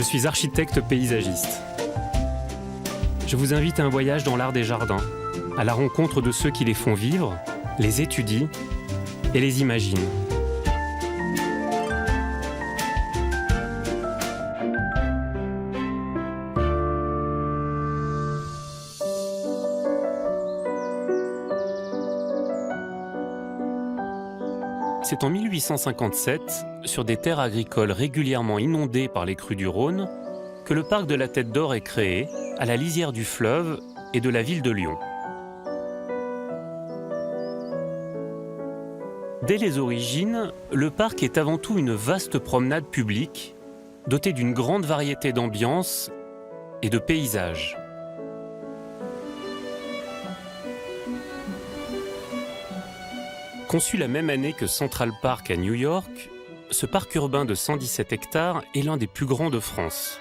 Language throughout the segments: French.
suis architecte paysagiste. Je vous invite à un voyage dans l'art des jardins, à la rencontre de ceux qui les font vivre, les étudient et les imaginent. C'est en 1857, sur des terres agricoles régulièrement inondées par les crues du Rhône, que le parc de la Tête d'Or est créé, à la lisière du fleuve et de la ville de Lyon. Dès les origines, le parc est avant tout une vaste promenade publique, dotée d'une grande variété d'ambiances et de paysages. Conçu la même année que Central Park à New York, ce parc urbain de 117 hectares est l'un des plus grands de France.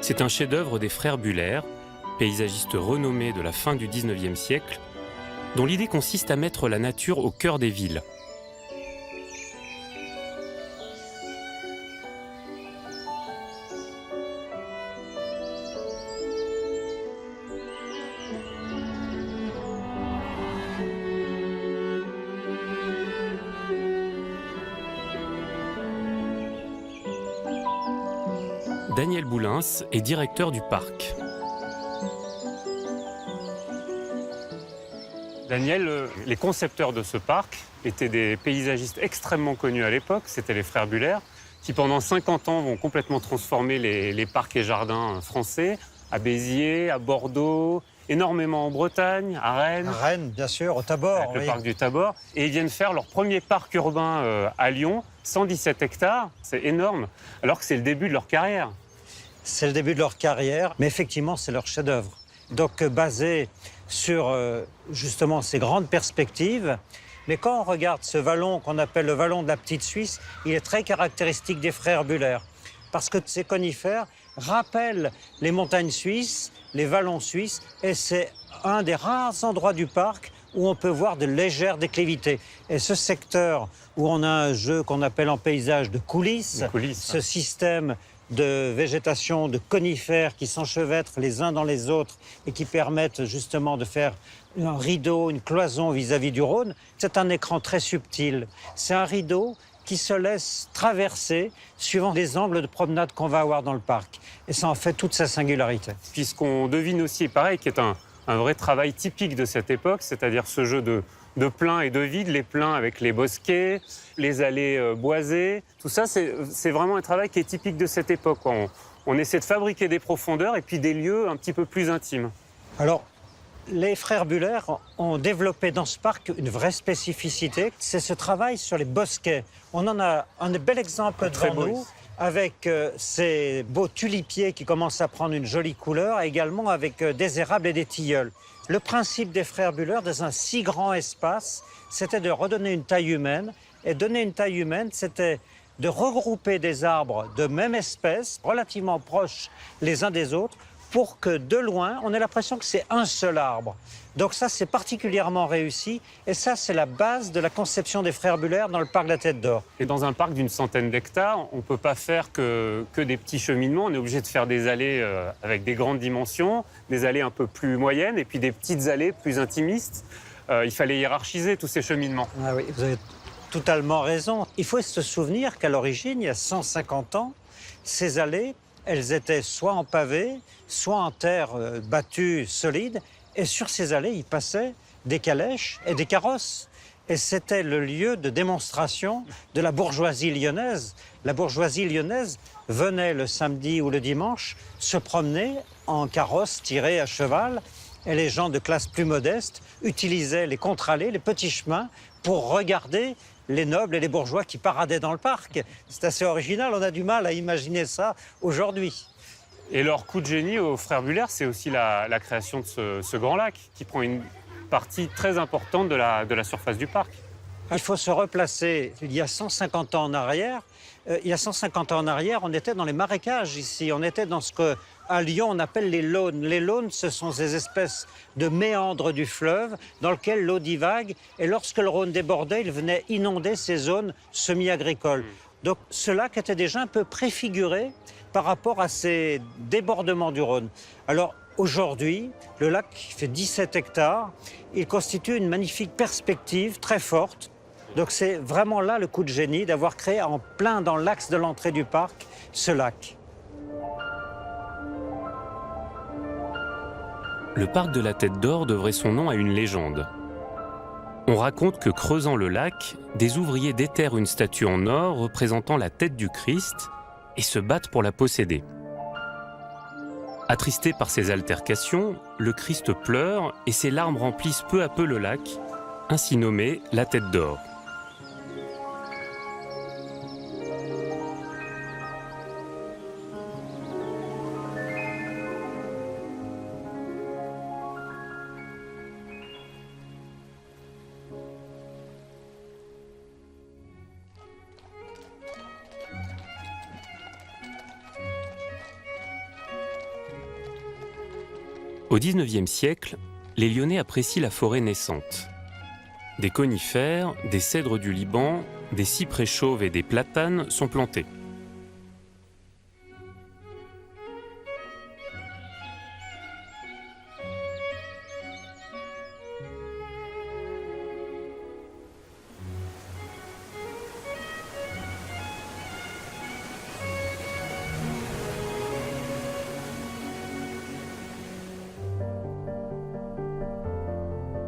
C'est un chef-d'œuvre des frères Buller, paysagistes renommés de la fin du XIXe siècle, dont l'idée consiste à mettre la nature au cœur des villes. Daniel Boulins est directeur du parc. Daniel, les concepteurs de ce parc étaient des paysagistes extrêmement connus à l'époque, c'était les frères Buller, qui pendant 50 ans vont complètement transformer les parcs et jardins français, à Béziers, à Bordeaux, énormément en Bretagne, à Rennes. À Rennes, bien sûr, au Tabor. Avec le parc du Tabor. Et ils viennent faire leur premier parc urbain à Lyon, 117 hectares, c'est énorme, alors que c'est le début de leur carrière. C'est le début de leur carrière, mais effectivement, c'est leur chef-d'œuvre. Donc, basé sur justement ces grandes perspectives. Mais quand on regarde ce vallon qu'on appelle le vallon de la Petite Suisse, il est très caractéristique des frères Buller. Parce que ces conifères rappellent les montagnes suisses, les vallons suisses, et c'est un des rares endroits du parc où on peut voir de légères déclivités. Et ce secteur où on a un jeu qu'on appelle en paysage de coulisses, ce système de végétation, de conifères qui s'enchevêtrent les uns dans les autres et qui permettent justement de faire un rideau, une cloison vis-à-vis du Rhône, c'est un écran très subtil. C'est un rideau qui se laisse traverser suivant les angles de promenade qu'on va avoir dans le parc. Et ça en fait toute sa singularité. Puisqu'on devine aussi, pareil, qui est un vrai travail typique de cette époque, c'est-à-dire ce jeu de plein et de vide, les pleins avec les bosquets, les allées boisées. Tout ça, c'est vraiment un travail qui est typique de cette époque. On essaie de fabriquer des profondeurs et puis des lieux un petit peu plus intimes. Alors, les frères Buller ont développé dans ce parc une vraie spécificité. C'est ce travail sur les bosquets. On en a un bel exemple devant nous, avec ces beaux tulipiers qui commencent à prendre une jolie couleur, et également avec des érables et des tilleuls. Le principe des frères Buller, dans un si grand espace, c'était de redonner une taille humaine. Et donner une taille humaine, c'était de regrouper des arbres de même espèce, relativement proches les uns des autres, pour que de loin, on ait l'impression que c'est un seul arbre. Donc ça, c'est particulièrement réussi. Et ça, c'est la base de la conception des frères Buller dans le parc de la Tête d'Or. Et dans un parc d'une centaine d'hectares, on ne peut pas faire que des petits cheminements. On est obligé de faire des allées avec des grandes dimensions, des allées un peu plus moyennes, et puis des petites allées plus intimistes. Il fallait hiérarchiser tous ces cheminements. Ah oui, vous avez totalement raison. Il faut se souvenir qu'à l'origine, il y a 150 ans, ces allées, elles étaient soit en pavé, soit en terre battue solide. Et sur ces allées, il passait des calèches et des carrosses. Et c'était le lieu de démonstration de la bourgeoisie lyonnaise. La bourgeoisie lyonnaise venait le samedi ou le dimanche se promener en carrosse tirée à cheval. Et les gens de classe plus modeste utilisaient les contre-allées, les petits chemins, pour regarder les nobles et les bourgeois qui paradaient dans le parc. C'est assez original, on a du mal à imaginer ça aujourd'hui. Et leur coup de génie aux frères Buller, c'est aussi la création de ce grand lac, qui prend une partie très importante de la surface du parc. Il faut se replacer il y a 150 ans en arrière. Il y a 150 ans en arrière, on était dans les marécages ici. On était dans ce que à Lyon, on appelle les launes. Les launes, ce sont ces espèces de méandres du fleuve dans lesquels l'eau divague. Et lorsque le Rhône débordait, il venait inonder ces zones semi-agricoles. Donc ce lac était déjà un peu préfiguré par rapport à ces débordements du Rhône. Alors aujourd'hui, le lac fait 17 hectares. Il constitue une magnifique perspective très forte. Donc c'est vraiment là le coup de génie d'avoir créé en plein dans l'axe de l'entrée du parc ce lac. Le parc de la Tête d'Or devrait son nom à une légende. On raconte que creusant le lac, des ouvriers déterrent une statue en or représentant la tête du Christ et se battent pour la posséder. Attristé par ces altercations, le Christ pleure et ses larmes remplissent peu à peu le lac, ainsi nommé la Tête d'Or. Au XIXe siècle, les Lyonnais apprécient la forêt naissante. Des conifères, des cèdres du Liban, des cyprès chauves et des platanes sont plantés.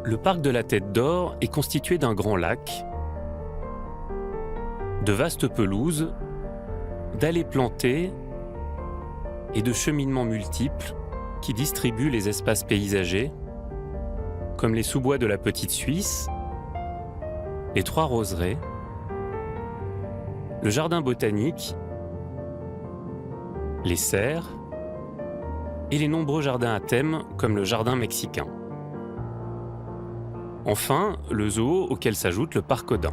Le parc de la Tête d'Or est constitué d'un grand lac, de vastes pelouses, d'allées plantées et de cheminements multiples qui distribuent les espaces paysagers, comme les sous-bois de la Petite Suisse, les Trois Roseraies, le jardin botanique, les serres et les nombreux jardins à thème comme le jardin mexicain. Enfin, le zoo auquel s'ajoute le parc Odin.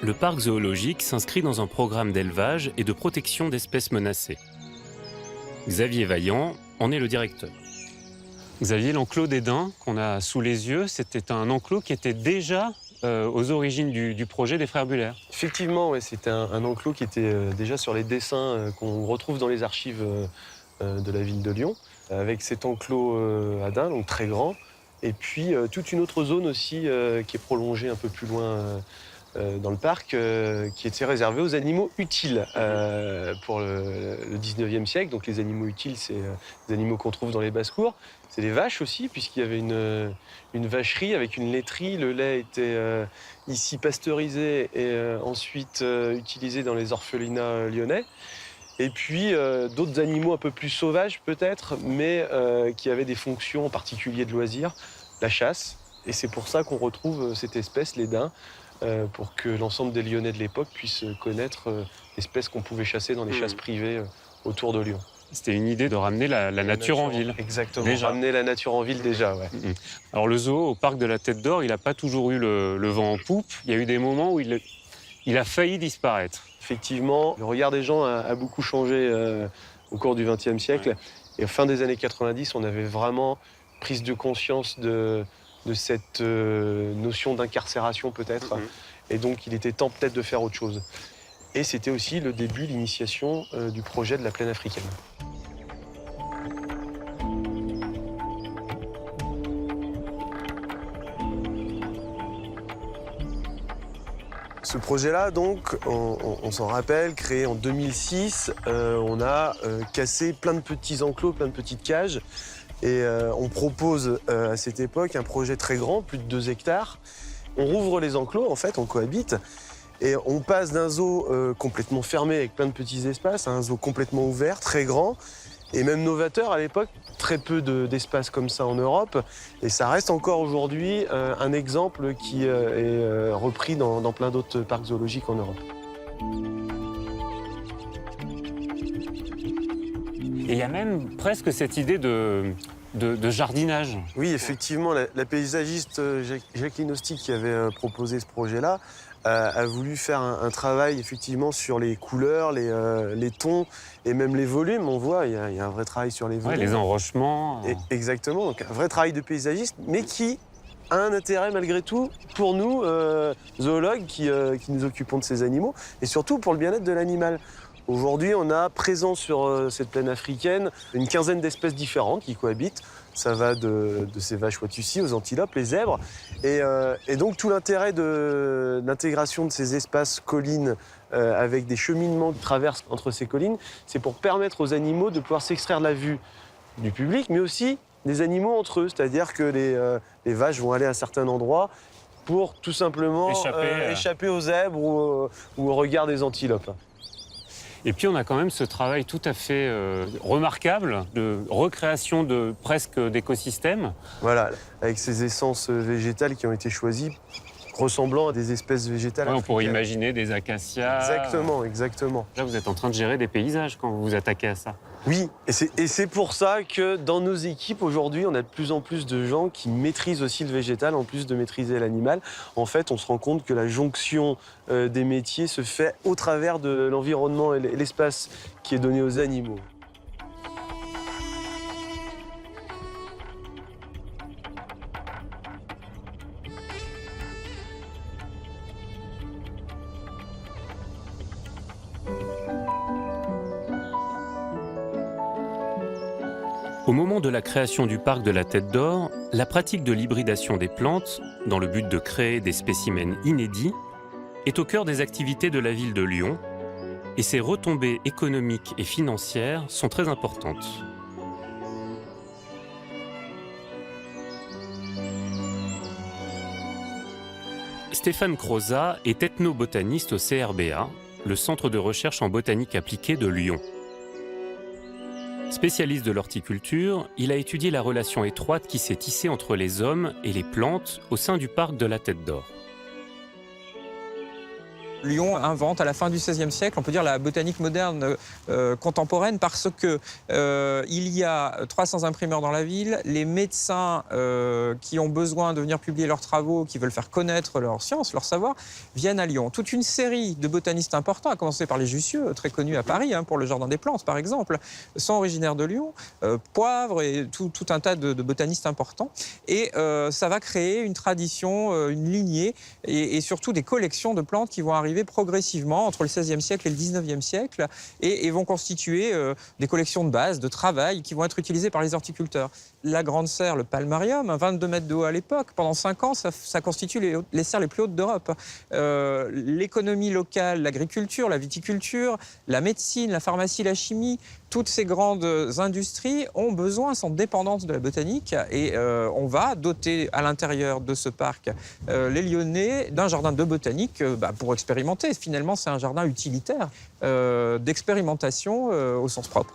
Le parc zoologique s'inscrit dans un programme d'élevage et de protection d'espèces menacées. Xavier Vaillant en est le directeur. Xavier, l'enclos des daims qu'on a sous les yeux, c'était un enclos qui était déjà aux origines du projet des Frères Buller. Effectivement, ouais, c'était un enclos qui était déjà sur les dessins qu'on retrouve dans les archives de la ville de Lyon, avec cet enclos à daims, donc très grand, et puis toute une autre zone aussi qui est prolongée un peu plus loin dans le parc, qui était réservée aux animaux utiles pour le 19e siècle. Donc les animaux utiles, c'est des animaux qu'on trouve dans les basses-cours. C'est les vaches aussi, puisqu'il y avait une vacherie avec une laiterie. Le lait était ici pasteurisé et ensuite utilisé dans les orphelinats lyonnais. Et puis d'autres animaux un peu plus sauvages peut-être, mais qui avaient des fonctions en particulier de loisirs, la chasse. Et c'est pour ça qu'on retrouve cette espèce, les daims, pour que l'ensemble des Lyonnais de l'époque puissent connaître l'espèce qu'on pouvait chasser dans les chasses privées autour de Lyon. C'était une idée de ramener la nature en ville. Exactement, déjà. Ramener la nature en ville déjà, ouais. Alors le zoo, au parc de la Tête d'Or, il n'a pas toujours eu le vent en poupe. Il y a eu des moments où il a failli disparaître. Effectivement, le regard des gens a beaucoup changé au cours du XXe siècle. Ouais. Et fin des années 90, on avait vraiment prise de conscience de cette notion d'incarcération peut-être. Et donc il était temps peut-être de faire autre chose. Et c'était aussi le début, l'initiation du projet de la plaine africaine. Ce projet-là, donc, on s'en rappelle, créé en 2006, on a cassé plein de petits enclos, plein de petites cages. Et on propose à cette époque un projet très grand, plus de 2 hectares. On rouvre les enclos, en fait, on cohabite. Et on passe d'un zoo complètement fermé avec plein de petits espaces à un zoo complètement ouvert, très grand. Et même novateur à l'époque, très peu d'espaces comme ça en Europe. Et ça reste encore aujourd'hui un exemple qui est repris dans plein d'autres parcs zoologiques en Europe. Et il y a même presque cette idée de jardinage. Oui, effectivement, la paysagiste Jacqueline Hosty qui avait proposé ce projet-là a voulu faire un travail effectivement sur les couleurs, les tons et même les volumes. On voit, il y a un vrai travail sur les volumes. Ouais, les enrochements. Exactement, donc un vrai travail de paysagiste, mais qui a un intérêt malgré tout pour nous, zoologues qui nous occupons de ces animaux, et surtout pour le bien-être de l'animal. Aujourd'hui, on a présent sur cette plaine africaine une quinzaine d'espèces différentes qui cohabitent. Ça va de ces vaches watusi aux antilopes, les zèbres. Et donc tout l'intérêt de l'intégration de ces espaces collines avec des cheminements de traverse entre ces collines, c'est pour permettre aux animaux de pouvoir s'extraire de la vue du public, mais aussi des animaux entre eux. C'est-à-dire que les vaches vont aller à un certain endroit pour tout simplement échapper aux zèbres ou au regard des antilopes. Et puis on a quand même ce travail tout à fait remarquable de recréation presque d'écosystèmes. Voilà, avec ces essences végétales qui ont été choisies, ressemblant à des espèces végétales. Ouais, on pourrait imaginer des acacias. Exactement. Là, vous êtes en train de gérer des paysages quand vous vous attaquez à ça. Oui, et c'est pour ça que dans nos équipes, aujourd'hui, on a de plus en plus de gens qui maîtrisent aussi le végétal, en plus de maîtriser l'animal. En fait, on se rend compte que la jonction des métiers se fait au travers de l'environnement et l'espace qui est donné aux animaux. Au moment de la création du parc de la Tête d'Or, la pratique de l'hybridation des plantes, dans le but de créer des spécimens inédits, est au cœur des activités de la ville de Lyon, et ses retombées économiques et financières sont très importantes. Stéphane Crozat est ethnobotaniste au CRBA, le Centre de recherche en botanique appliquée de Lyon. Spécialiste de l'horticulture, il a étudié la relation étroite qui s'est tissée entre les hommes et les plantes au sein du parc de la Tête d'Or. Lyon invente à la fin du XVIe siècle, on peut dire la botanique moderne contemporaine, parce que il y a 300 imprimeurs dans la ville, les médecins qui ont besoin de venir publier leurs travaux, qui veulent faire connaître leur science, leur savoir, viennent à Lyon. Toute une série de botanistes importants, à commencer par les Jussieu, très connus à Paris, pour le Jardin des Plantes par exemple, sont originaires de Lyon, Poivre et tout un tas de botanistes importants. Et ça va créer une tradition, une lignée et surtout des collections de plantes qui vont arriver progressivement entre le XVIe siècle et le XIXe siècle et vont constituer des collections de base, de travail qui vont être utilisées par les horticulteurs. La grande serre, le palmarium, 22 mètres de haut à l'époque, pendant 5 ans, ça constitue les serres les plus hautes d'Europe. L'économie locale, l'agriculture, la viticulture, la médecine, la pharmacie, la chimie, toutes ces grandes industries ont besoin, sont dépendantes de la botanique et on va doter à l'intérieur de ce parc les Lyonnais d'un jardin de botanique pour expérimenter. Finalement, c'est un jardin utilitaire d'expérimentation au sens propre.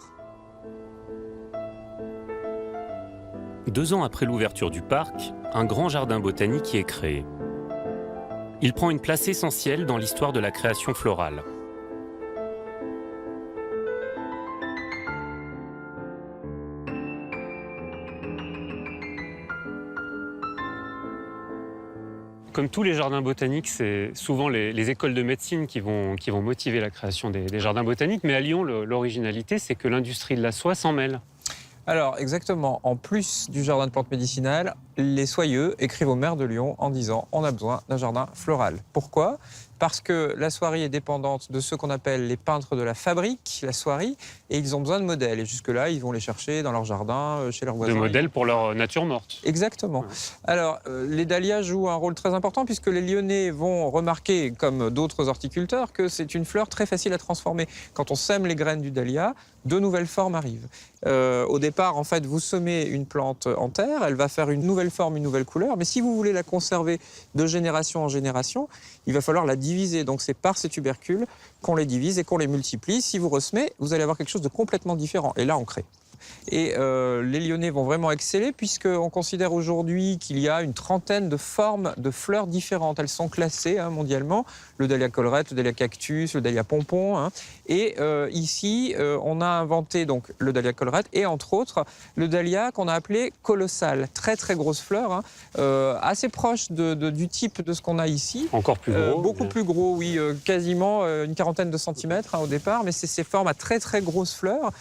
2 ans après l'ouverture du parc, un grand jardin botanique y est créé. Il prend une place essentielle dans l'histoire de la création florale. Comme tous les jardins botaniques, c'est souvent les écoles de médecine qui vont motiver la création des jardins botaniques. Mais à Lyon, l'originalité, c'est que l'industrie de la soie s'en mêle. Alors, exactement. En plus du jardin de plantes médicinales, les soyeux écrivent au maire de Lyon en disant « on a besoin d'un jardin floral ». Pourquoi ? Parce que la soierie est dépendante de ceux qu'on appelle les peintres de la fabrique, la soierie, et ils ont besoin de modèles. Et jusque-là, ils vont les chercher dans leur jardin, chez leurs voisins. De modèles pour leur nature morte. Exactement. Ouais. Alors, les dahlias jouent un rôle très important puisque les Lyonnais vont remarquer, comme d'autres horticulteurs, que c'est une fleur très facile à transformer. Quand on sème les graines du dahlia, de nouvelles formes arrivent. Au départ, en fait, vous semez une plante en terre, elle va faire une nouvelle forme, une nouvelle couleur, mais si vous voulez la conserver de génération en génération, il va falloir la diviser. Donc c'est par ces tubercules qu'on les divise et qu'on les multiplie. Si vous ressemez, vous allez avoir quelque chose de complètement différent. Et là, on crée. Et les Lyonnais vont vraiment exceller puisqu'on considère aujourd'hui qu'il y a une trentaine de formes de fleurs différentes. Elles sont classées mondialement, le dahlia collerette, le dahlia cactus, le dahlia pompon. Et ici, on a inventé donc le dahlia collerette et entre autres le dahlia qu'on a appelé colossal. Très très grosse fleur, assez proche du type de ce qu'on a ici. Encore plus gros. Beaucoup plus gros, oui, quasiment une quarantaine de centimètres au départ, mais c'est ces formes à très très grosses fleurs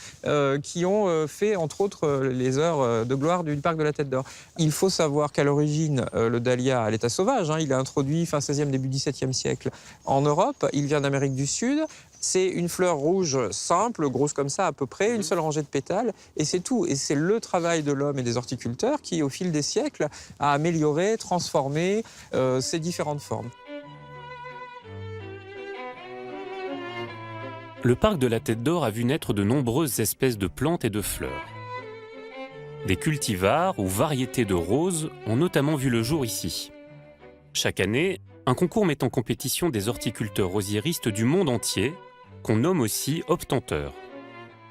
qui ont fait entre autres les heures de gloire du parc de la Tête d'Or. Il faut savoir qu'à l'origine, le dahlia à l'état sauvage, il est introduit fin 16e, début 17e siècle en Europe, il vient d'Amérique du Sud. C'est une fleur rouge simple, grosse comme ça à peu près, une seule rangée de pétales, et c'est tout. Et c'est le travail de l'homme et des horticulteurs qui, au fil des siècles, a amélioré, transformé ces différentes formes. Le parc de la Tête d'Or a vu naître de nombreuses espèces de plantes et de fleurs. Des cultivars ou variétés de roses ont notamment vu le jour ici. Chaque année, un concours met en compétition des horticulteurs rosiéristes du monde entier, qu'on nomme aussi obtenteurs.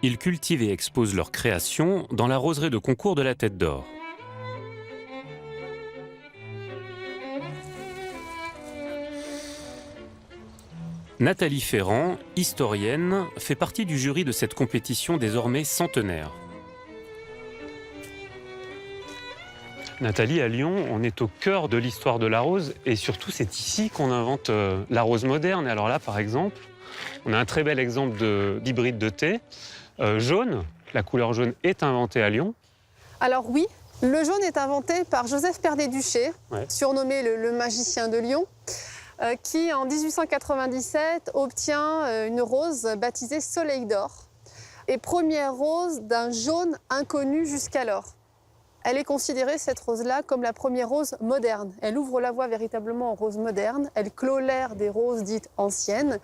Ils cultivent et exposent leurs créations dans la roseraie de concours de la Tête d'Or. Nathalie Ferrand, historienne, fait partie du jury de cette compétition désormais centenaire. Nathalie, à Lyon, on est au cœur de l'histoire de la rose et surtout c'est ici qu'on invente la rose moderne. Et alors là, par exemple, on a un très bel exemple d'hybride de thé. Jaune, la couleur jaune est inventée à Lyon. Alors oui, le jaune est inventé par Joseph Perdet-Duché, surnommé le magicien de Lyon, qui en 1897 obtient une rose baptisée Soleil d'Or et première rose d'un jaune inconnu jusqu'alors. Elle est considérée, cette rose-là, comme la première rose moderne. Elle ouvre la voie véritablement aux roses modernes. Elle clôt l'ère des roses dites anciennes.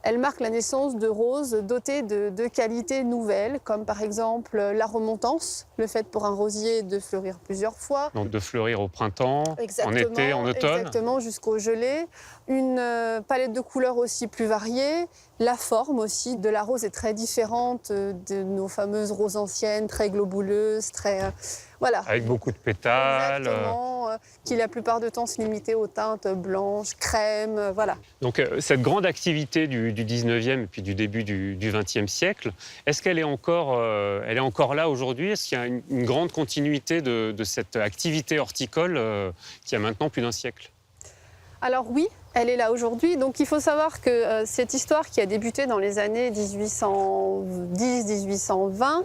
Elle marque la naissance de roses dotées de qualités nouvelles, comme par exemple la remontance, le fait pour un rosier de fleurir plusieurs fois. Donc de fleurir au printemps, en été, en automne. Exactement, jusqu'au gelé. Une palette de couleurs aussi plus variée. La forme aussi de la rose est très différente de nos fameuses roses anciennes, très globuleuses, très... voilà. Avec beaucoup de pétales. Exactement, qui la plupart du temps se limitaient aux teintes blanches, crème, voilà. Donc cette grande activité du 19e et puis du début du 20e siècle, est-ce qu'elle est encore là aujourd'hui? Est-ce qu'il y a une grande continuité de cette activité horticole qui a maintenant plus d'un siècle? Alors oui, elle est là aujourd'hui. Donc il faut savoir que cette histoire qui a débuté dans les années 1810-1820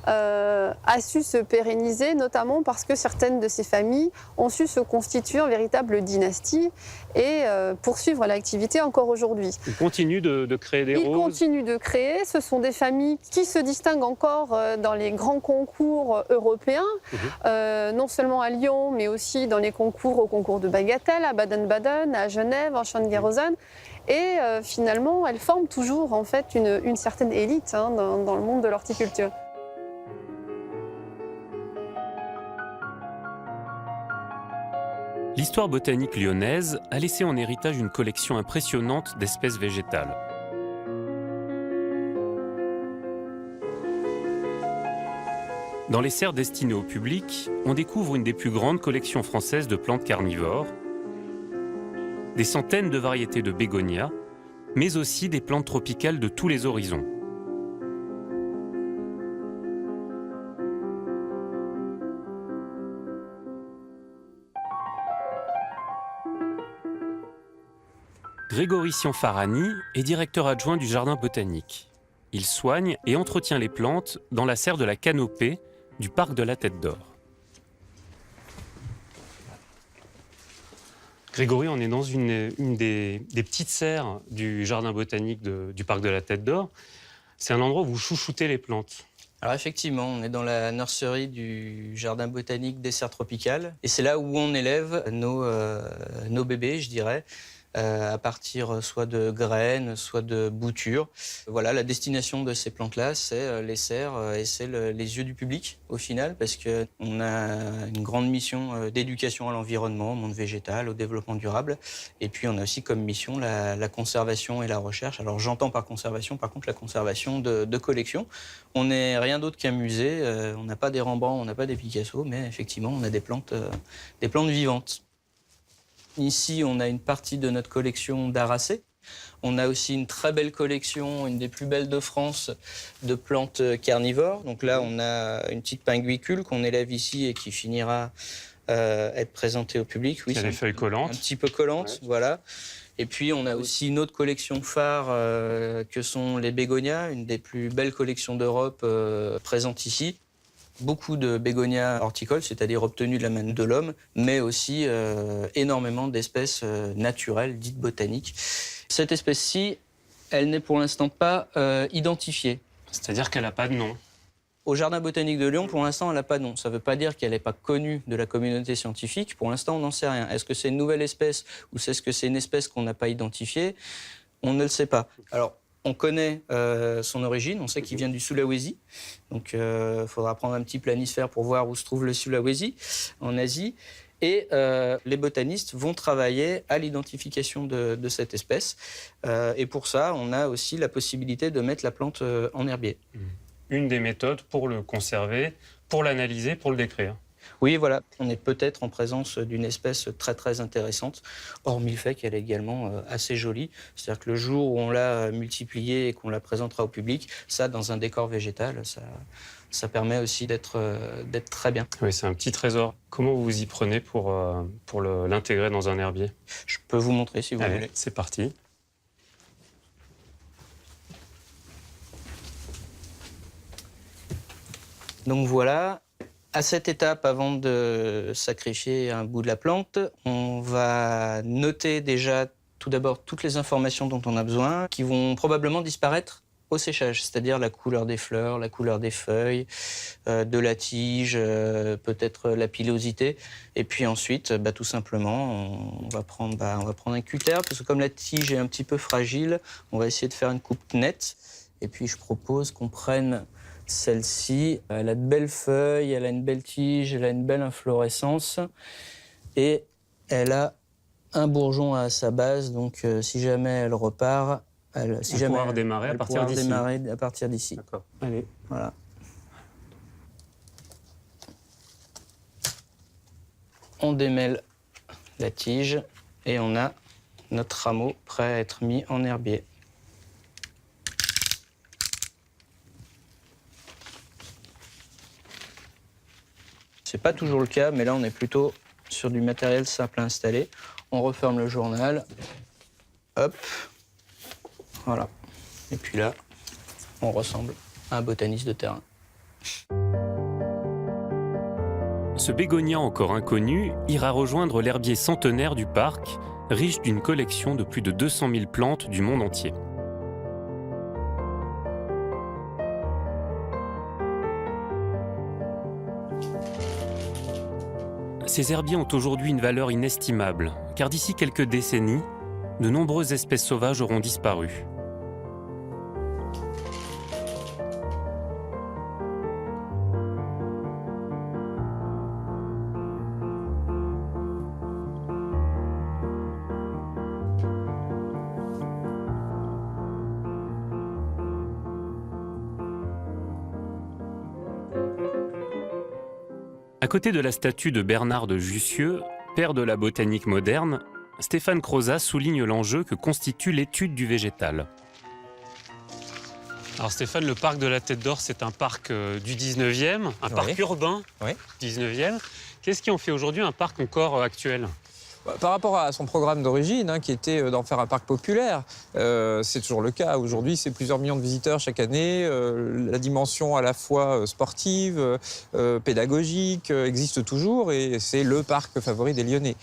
a su se pérenniser, notamment parce que certaines de ces familles ont su se constituer en véritable dynastie et poursuivre l'activité encore aujourd'hui. Ils continuent de créer des roses? Ils continuent de créer. Ce sont des familles qui se distinguent encore dans les grands concours européens, non seulement à Lyon, mais aussi dans les concours au concours de Bagatelle, à Baden-Baden, à Genève, en Schwangau-Rosen. Et finalement, elles forment toujours en fait une certaine élite dans le monde de l'horticulture. L'histoire botanique lyonnaise a laissé en héritage une collection impressionnante d'espèces végétales. Dans les serres destinées au public, on découvre une des plus grandes collections françaises de plantes carnivores, des centaines de variétés de bégonias, mais aussi des plantes tropicales de tous les horizons. Grégory Cianfarani est directeur adjoint du jardin botanique. Il soigne et entretient les plantes dans la serre de la Canopée du parc de la Tête d'Or. Grégory, on est dans une des petites serres du jardin botanique du parc de la Tête d'Or. C'est un endroit où vous chouchoutez les plantes. Alors effectivement, on est dans la nurserie du jardin botanique des serres tropicales. Et c'est là où on élève nos bébés, je dirais. à partir soit de graines, soit de boutures. Voilà, la destination de ces plantes-là, c'est les serres et c'est les yeux du public au final, parce qu'on a une grande mission d'éducation à l'environnement, au monde végétal, au développement durable. Et puis on a aussi comme mission la conservation et la recherche. Alors j'entends par conservation, par contre, la conservation de collections. On n'est rien d'autre qu'un musée. On n'a pas des Rembrandt, on n'a pas des Picasso, mais effectivement, on a des plantes vivantes. Ici, on a une partie de notre collection d'Aracées. On a aussi une très belle collection, une des plus belles de France, de plantes carnivores. Donc là, on a une petite pinguicule qu'on élève ici et qui finira être présentée au public. Oui, il y a des feuilles collantes. Un petit peu collantes, ouais. Voilà. Et puis, on a aussi une autre collection phare que sont les bégonias, une des plus belles collections d'Europe présentes ici. Beaucoup de bégonias horticoles, c'est-à-dire obtenus de la main de l'homme, mais aussi énormément d'espèces naturelles, dites botaniques. Cette espèce-ci, elle n'est pour l'instant pas identifiée. C'est-à-dire qu'elle n'a pas de nom. Au Jardin botanique de Lyon, pour l'instant, elle n'a pas de nom. Ça ne veut pas dire qu'elle n'est pas connue de la communauté scientifique. Pour l'instant, on n'en sait rien. Est-ce que c'est une nouvelle espèce ou est-ce que c'est une espèce qu'on n'a pas identifiée? On ne le sait pas. Alors, on connaît son origine, on sait qu'il vient du Sulawesi. Donc, il faudra prendre un petit planisphère pour voir où se trouve le Sulawesi, en Asie. Et les botanistes vont travailler à l'identification de cette espèce. Et pour ça, on a aussi la possibilité de mettre la plante en herbier. Une des méthodes pour le conserver, pour l'analyser, pour le décrire. Oui, voilà. On est peut-être en présence d'une espèce très, très intéressante, hormis le fait qu'elle est également assez jolie. C'est-à-dire que le jour où on l'a multipliée et qu'on la présentera au public, ça, dans un décor végétal, ça permet aussi d'être très bien. Oui, c'est un petit trésor. Comment vous vous y prenez pour l'intégrer dans un herbier? Je peux vous montrer si vous voulez. C'est parti. Donc voilà. À cette étape, avant de sacrifier un bout de la plante, on va noter déjà tout d'abord toutes les informations dont on a besoin, qui vont probablement disparaître au séchage, c'est-à-dire la couleur des fleurs, la couleur des feuilles, de la tige, peut-être la pilosité. Et puis ensuite, tout simplement, on va prendre un cutter, parce que comme la tige est un petit peu fragile, on va essayer de faire une coupe nette. Et puis je propose qu'on prenne celle-ci. Elle a de belles feuilles, elle a une belle tige, elle a une belle inflorescence. Et elle a un bourgeon à sa base, donc si jamais elle repart, elle pourra redémarrer à partir d'ici. À partir d'ici. D'accord. Allez. Voilà. On démêle la tige et on a notre rameau prêt à être mis en herbier. C'est pas toujours le cas, mais là on est plutôt sur du matériel simple à installer. On referme le journal. Hop. Voilà. Et puis là, on ressemble à un botaniste de terrain. Ce bégonia encore inconnu ira rejoindre l'herbier centenaire du parc, riche d'une collection de plus de 200 000 plantes du monde entier. Ces herbiers ont aujourd'hui une valeur inestimable, car d'ici quelques décennies, de nombreuses espèces sauvages auront disparu. À côté de la statue de Bernard de Jussieu, père de la botanique moderne, Stéphane Crozat souligne l'enjeu que constitue l'étude du végétal. Alors Stéphane, le parc de la Tête d'Or, c'est un parc du 19e, un parc urbain 19e. Qu'est-ce qui en fait aujourd'hui un parc encore actuel ? Par rapport à son programme d'origine, qui était d'en faire un parc populaire, c'est toujours le cas. Aujourd'hui, c'est plusieurs millions de visiteurs chaque année. La dimension à la fois sportive, pédagogique existe toujours et c'est le parc favori des Lyonnais.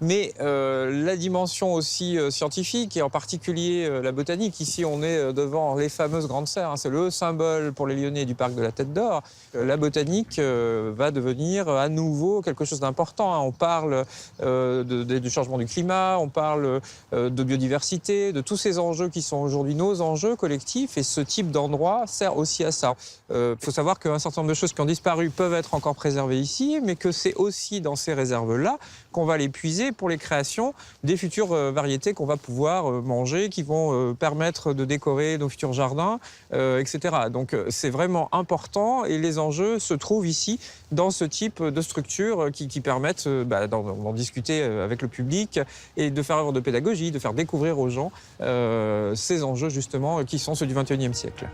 mais la dimension aussi scientifique, et en particulier la botanique. Ici, on est devant les fameuses grandes serres, hein. C'est le symbole pour les Lyonnais du parc de la Tête d'Or. La botanique va devenir à nouveau quelque chose d'important, hein. On parle du changement du climat, on parle de biodiversité, de tous ces enjeux qui sont aujourd'hui nos enjeux collectifs, et ce type d'endroit sert aussi à ça. Il faut savoir qu'un certain nombre de choses qui ont disparu peuvent être encore préservées ici, mais que c'est aussi dans ces réserves-là qu'on va les puiser pour les créations des futures variétés qu'on va pouvoir manger, qui vont permettre de décorer nos futurs jardins, etc. Donc c'est vraiment important, et les enjeux se trouvent ici dans ce type de structures qui permettent d'en discuter avec le public et de faire œuvre de pédagogie, de faire découvrir aux gens ces enjeux justement qui sont ceux du XXIe siècle.